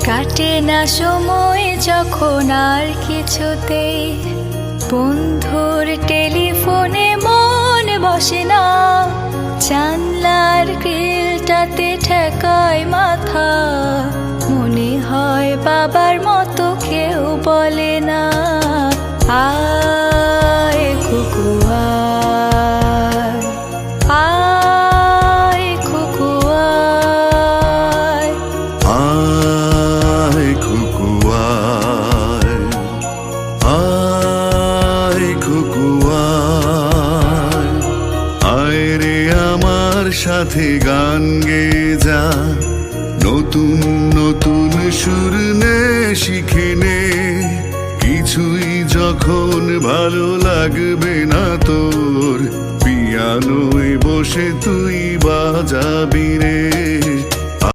কাটে না সময় যখন আর কিছুতেই বন্ধুর টেলিফোনে মন বসে না, জানলার গ্রিলটাতে ঠেকায় মাথা, মনে হয় বাবার মতো কেউ বলে না। আয় কুকু আয়, আয় কুকু আয়, আয় খুকু আয়, আয় খুকু আয়, আয় রে আমার সাথে গান গেয়ে যা, নতুন নতুন সুর নে শিখে নে, কিছুই যখন ভালো লাগবে না তোর, পিয়ানোয় বসে তুই বাজাবি রে।